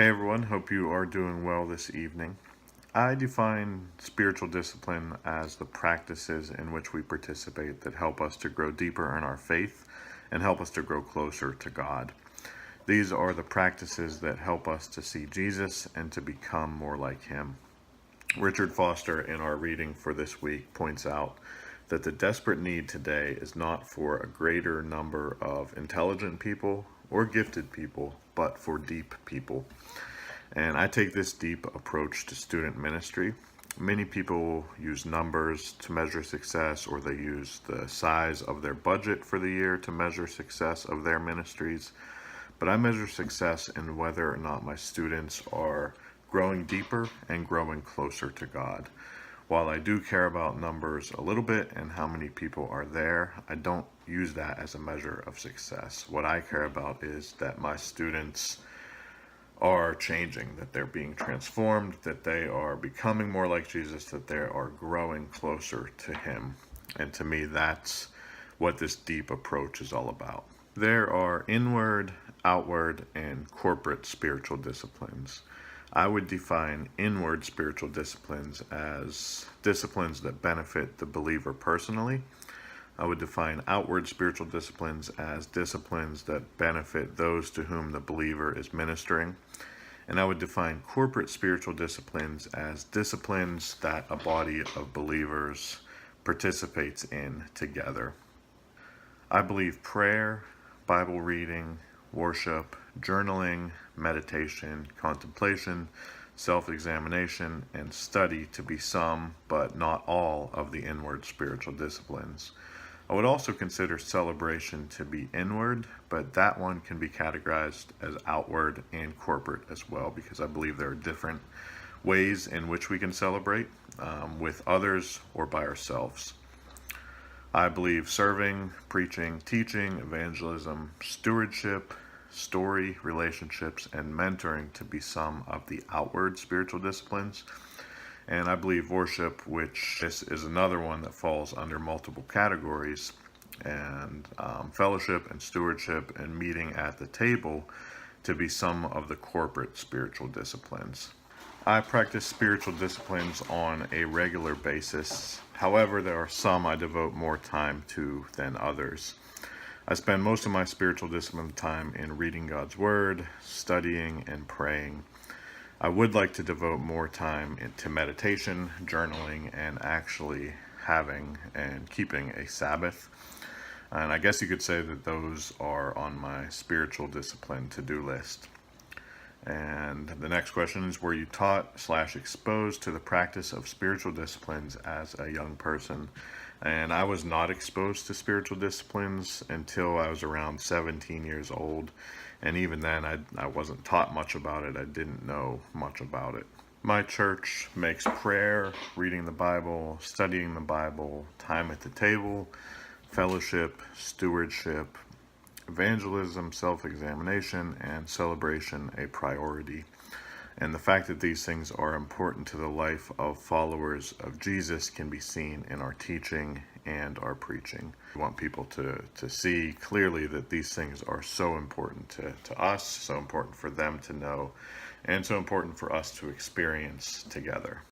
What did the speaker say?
Hey everyone, hope you are doing well this evening. I define spiritual discipline as the practices in which we participate that help us to grow deeper in our faith and help us to grow closer to God. These are the practices that help us to see Jesus and to become more like Him. Richard Foster, in our reading for this week, points out that the desperate need today is not for a greater number of intelligent people or gifted people, but for deep people. And I take this deep approach to student ministry. Many people use numbers to measure success, or they use the size of their budget for the year to measure success of their ministries. But I measure success in whether or not my students are growing deeper and growing closer to God. While I do care about numbers a little bit and how many people are there, I don't use that as a measure of success. What I care about is that my students are changing, that they're being transformed, that they are becoming more like Jesus, that they are growing closer to Him. And to me, that's what this deep approach is all about. There are inward, outward, and corporate spiritual disciplines. I would define inward spiritual disciplines as disciplines that benefit the believer personally. I would define outward spiritual disciplines as disciplines that benefit those to whom the believer is ministering. And I would define corporate spiritual disciplines as disciplines that a body of believers participates in together. I believe prayer, Bible reading, worship, journaling, meditation, contemplation, self-examination, and study to be some, but not all, of the inward spiritual disciplines. I would also consider celebration to be inward, but that one can be categorized as outward and corporate as well, because I believe there are different ways in which we can celebrate with others or by ourselves. I believe serving, preaching, teaching, evangelism, stewardship, story, relationships, and mentoring to be some of the outward spiritual disciplines. And I believe worship, which this is another one that falls under multiple categories, and fellowship and stewardship and meeting at the table to be some of the corporate spiritual disciplines. I practice spiritual disciplines on a regular basis. However, there are some I devote more time to than others. I spend most of my spiritual discipline time in reading God's Word, studying, and praying. I would like to devote more time to meditation, journaling, and actually having and keeping a Sabbath. And I guess you could say that those are on my spiritual discipline to-do list. And the next question is, were you taught/exposed to the practice of spiritual disciplines as a young person? And I was not exposed to spiritual disciplines until I was around 17 years old. And even then, I wasn't taught much about it. I didn't know much about it. My church makes prayer, reading the Bible, studying the Bible, time at the table, fellowship, stewardship, evangelism, self-examination, and celebration a priority. And the fact that these things are important to the life of followers of Jesus can be seen in our teaching and our preaching. We want people to see clearly that these things are so important to us, so important for them to know, and so important for us to experience together.